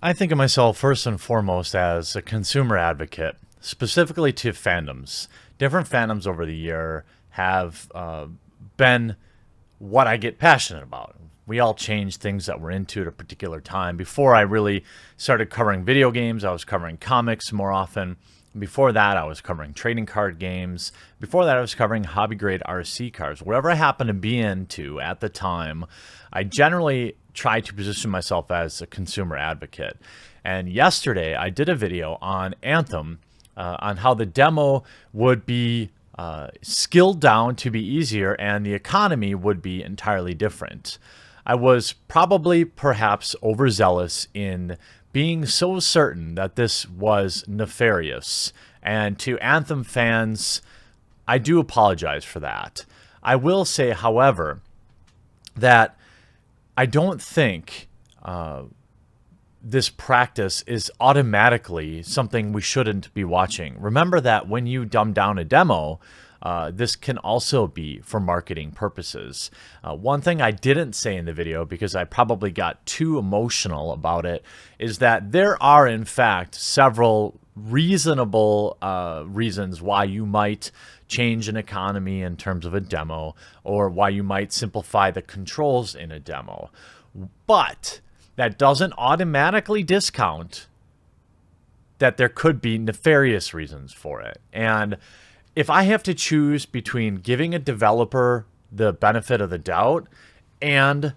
I think of myself first and foremost as a consumer advocate, specifically to fandoms. Different fandoms over the year have been what I get passionate about. We all change things that we're into at a particular time. Before I really started covering video games, I was covering comics more often. Before that, I was covering trading card games. Before that, I was covering hobby grade RC cars. Whatever I happened to be into at the time, I generally try to position myself as a consumer advocate. And yesterday, I did a video on Anthem, on how the demo would be scaled down to be easier and the economy would be entirely different. I was probably perhaps overzealous in being so certain that this was nefarious. And to Anthem fans, I do apologize for that. I will say, however, that I don't think this practice is automatically something we shouldn't be watching. Remember that when you dumb down a demo, this can also be for marketing purposes. One thing I didn't say in the video, because I probably got too emotional about it, is that there are, in fact, several reasonable reasons why you might change an economy in terms of a demo, or why you might simplify the controls in a demo. But that doesn't automatically discount that there could be nefarious reasons for it. And if I have to choose between giving a developer the benefit of the doubt and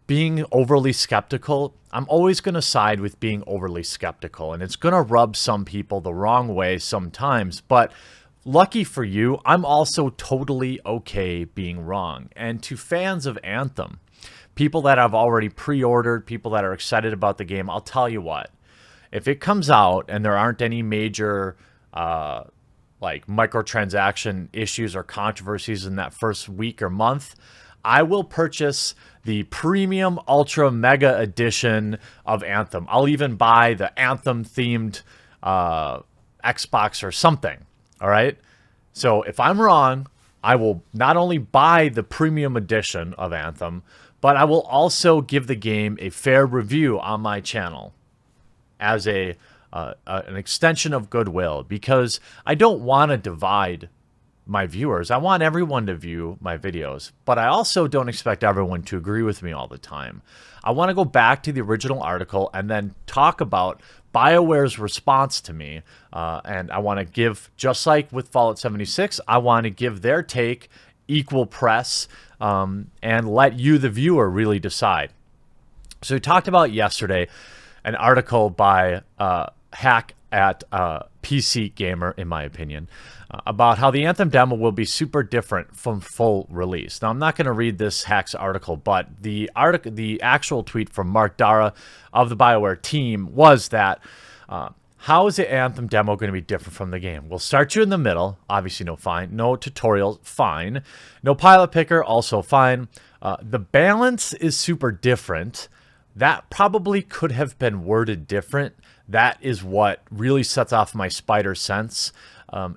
being overly skeptical, I'm always going to side with being overly skeptical. And it's going to rub some people the wrong way sometimes. But lucky for you, I'm also totally okay being wrong. And to fans of Anthem, people that have already pre-ordered, people that are excited about the game, I'll tell you what. If it comes out and there aren't any major like microtransaction issues or controversies in that first week or month, I will purchase the premium ultra mega edition of Anthem. I'll even buy the Anthem themed Xbox or something. All right. So if I'm wrong, I will not only buy the premium edition of Anthem, but I will also give the game a fair review on my channel as an extension of goodwill, because I don't want to divide my viewers. I want everyone to view my videos, but I also don't expect everyone to agree with me all the time. I want to go back to the original article and then talk about Bioware's response to me, and I want to give, just like with Fallout 76, I want to give their take equal press, and let you, the viewer, really decide. So we talked about yesterday an article by Hack at PC Gamer, in my opinion, about how the Anthem demo will be super different from full release. Now, I'm not going to read this Hack's article, but the actual tweet from Mark Dara of the Bioware team was that how is the Anthem demo going to be different from the game? We'll start you in the middle. Obviously, no tutorial, fine. No pilot picker, also fine. The balance is super different. That probably could have been worded different. That is what really sets off my spider sense.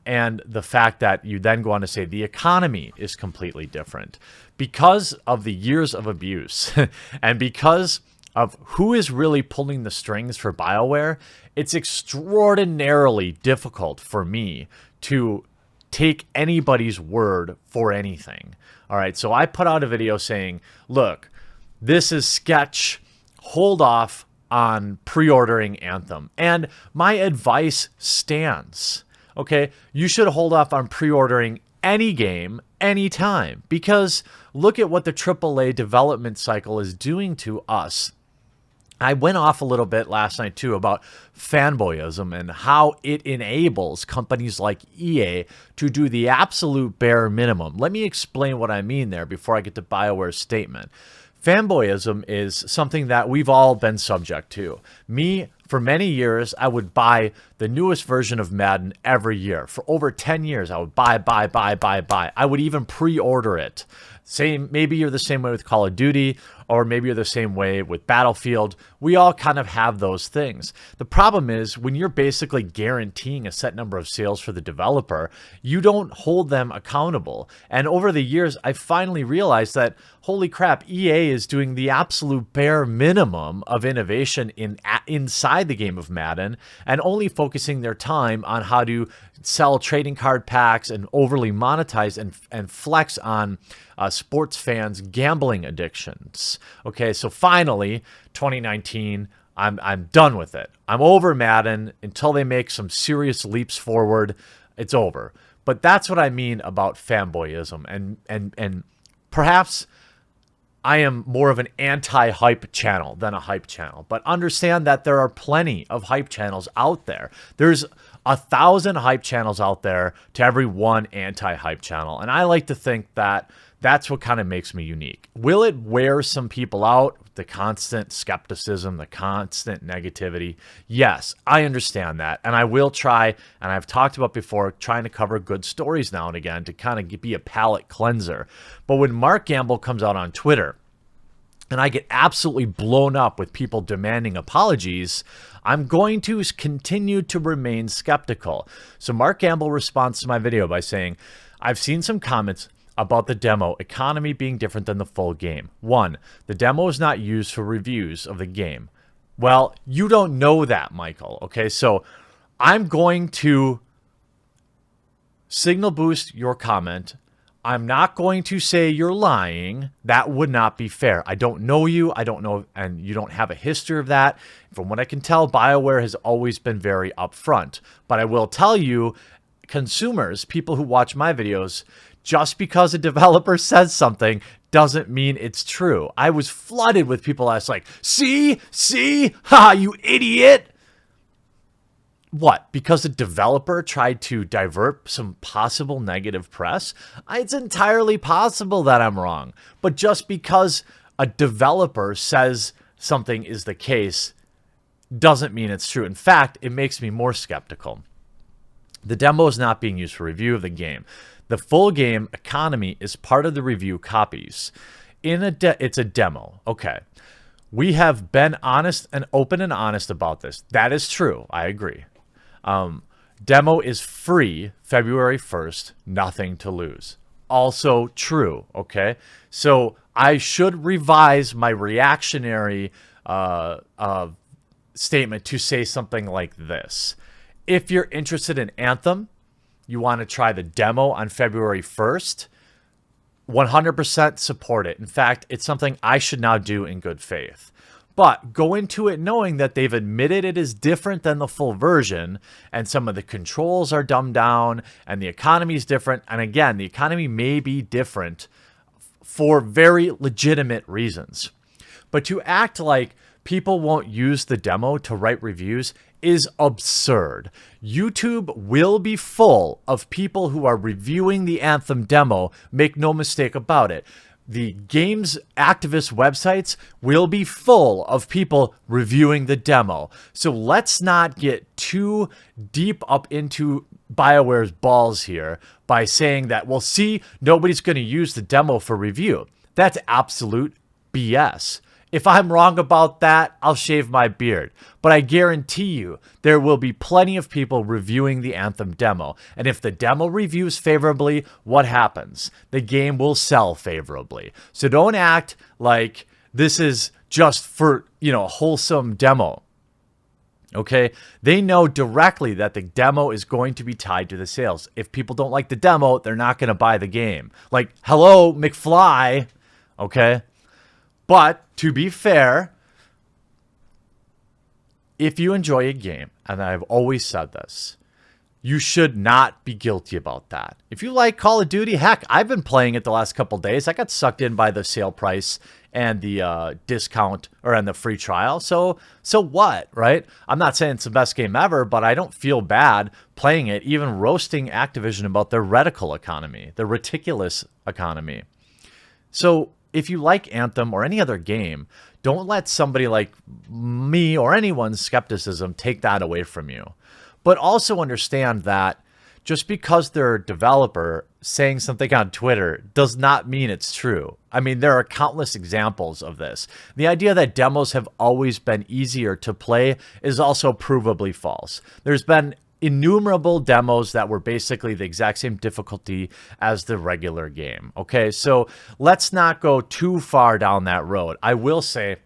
And the fact that you then go on to say the economy is completely different. Because of the years of abuse and because of who is really pulling the strings for Bioware, it's extraordinarily difficult for me to take anybody's word for anything. All right, so I put out a video saying, look, this is sketch. Hold off on pre-ordering Anthem. And my advice stands. Okay, you should hold off on pre-ordering any game, anytime, because look at what the AAA development cycle is doing to us. I went off a little bit last night, too, about fanboyism and how it enables companies like EA to do the absolute bare minimum. Let me explain what I mean there before I get to Bioware's statement. Fanboyism is something that we've all been subject to. Me, for many years, I would buy the newest version of Madden every year. For over 10 years, I would buy. I would even pre-order it. Maybe you're the same way with Call of Duty, or maybe you're the same way with Battlefield. We all kind of have those things. The problem is when you're basically guaranteeing a set number of sales for the developer, you don't hold them accountable. And over the years, I finally realized that, holy crap, EA is doing the absolute bare minimum of innovation inside the game of Madden and only focusing their time on how to sell trading card packs and overly monetize and flex on sports fans' gambling addictions. Okay, so finally, 2019, I'm done with it. I'm over Madden until they make some serious leaps forward. It's over. But that's what I mean about fanboyism, and perhaps I am more of an anti-hype channel than a hype channel. But understand that there are plenty of hype channels out there. There's 1,000 hype channels out there to every one anti-hype channel. And I like to think that that's what kind of makes me unique. Will it wear some people out? The constant skepticism, the constant negativity. Yes, I understand that. And I will try, and I've talked about before, trying to cover good stories now and again to kind of be a palate cleanser. But when Mark Gamble comes out on Twitter and I get absolutely blown up with people demanding apologies, I'm going to continue to remain skeptical. So Mark Gamble responds to my video by saying, I've seen some comments about the demo economy being different than the full game. 1, the demo is not used for reviews of the game. Well, you don't know that, Michael. Okay, so I'm going to signal boost your comment. I'm not going to say you're lying. That would not be fair. I don't know you. I don't know, and you don't have a history of that. From what I can tell, Bioware has always been very upfront. But I will tell you, consumers, people who watch my videos, just because a developer says something doesn't mean it's true. I was flooded with people that's like, see, ha, you idiot. What? Because a developer tried to divert some possible negative press? It's entirely possible that I'm wrong. But just because a developer says something is the case doesn't mean it's true. In fact, it makes me more skeptical. The demo is not being used for review of the game. The full game economy is part of the review copies. It's a demo. Okay. We have been honest and open and honest about this. That is true. I agree. Demo is free February 1st. Nothing to lose. Also true. Okay. So I should revise my reactionary statement to say something like this. If you're interested in Anthem, you want to try the demo on February 1st, 100% support it. In fact, it's something I should now do in good faith. But go into it knowing that they've admitted it is different than the full version, and some of the controls are dumbed down, and the economy is different. And again, the economy may be different for very legitimate reasons. But to act like people won't use the demo to write reviews is absurd. YouTube will be full of people who are reviewing the Anthem demo. Make no mistake about it. The game's activist websites will be full of people reviewing the demo. So let's not get too deep up into BioWare's balls here by saying that, well, see, nobody's going to use the demo for review. That's absolute BS. If I'm wrong about that, I'll shave my beard. But I guarantee you, there will be plenty of people reviewing the Anthem demo. And if the demo reviews favorably, what happens? The game will sell favorably. So don't act like this is just for, a wholesome demo. Okay? They know directly that the demo is going to be tied to the sales. If people don't like the demo, they're not going to buy the game. Like, hello, McFly. Okay? But to be fair, if you enjoy a game, and I've always said this, you should not be guilty about that. If you like Call of Duty, heck, I've been playing it the last couple of days. I got sucked in by the sale price and the discount or and the free trial. So what, right? I'm not saying it's the best game ever, but I don't feel bad playing it, even roasting Activision about their reticle economy, the reticulous economy. So if you like Anthem or any other game, don't let somebody like me or anyone's skepticism take that away from you. But also understand that just because they're a developer saying something on Twitter does not mean it's true. I mean, there are countless examples of this. The idea that demos have always been easier to play is also provably false. There's been innumerable demos that were basically the exact same difficulty as the regular game. Okay, so let's not go too far down that road. I will say,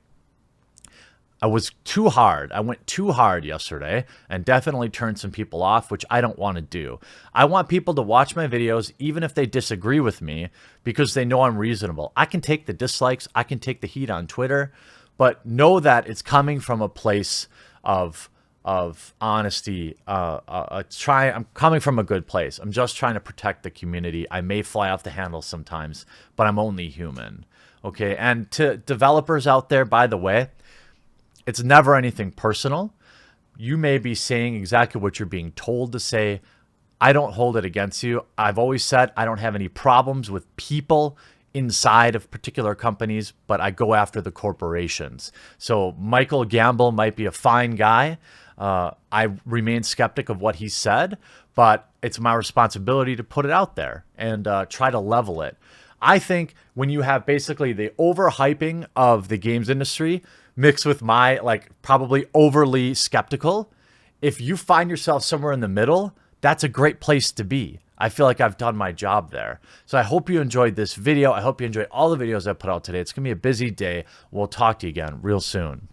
I was too hard. I went too hard yesterday and definitely turned some people off, which I don't want to do. I want people to watch my videos, even if they disagree with me, because they know I'm reasonable. I can take the dislikes. I can take the heat on Twitter, but know that it's coming from a place of honesty. I'm coming from a good place. I'm just trying to protect the community. I may fly off the handle sometimes, but I'm only human. Okay. And to developers out there, by the way, it's never anything personal. You may be saying exactly what you're being told to say. I don't hold it against you. I've always said I don't have any problems with people inside of particular companies, but I go after the corporations. So Michael Gamble might be a fine guy. I remain skeptic of what he said, but it's my responsibility to put it out there and try to level it. I think when you have basically the overhyping of the games industry mixed with my probably overly skeptical, if you find yourself somewhere in the middle, that's a great place to be. I feel like I've done my job there. So I hope you enjoyed this video. I hope you enjoyed all the videos I put out today. It's going to be a busy day. We'll talk to you again real soon.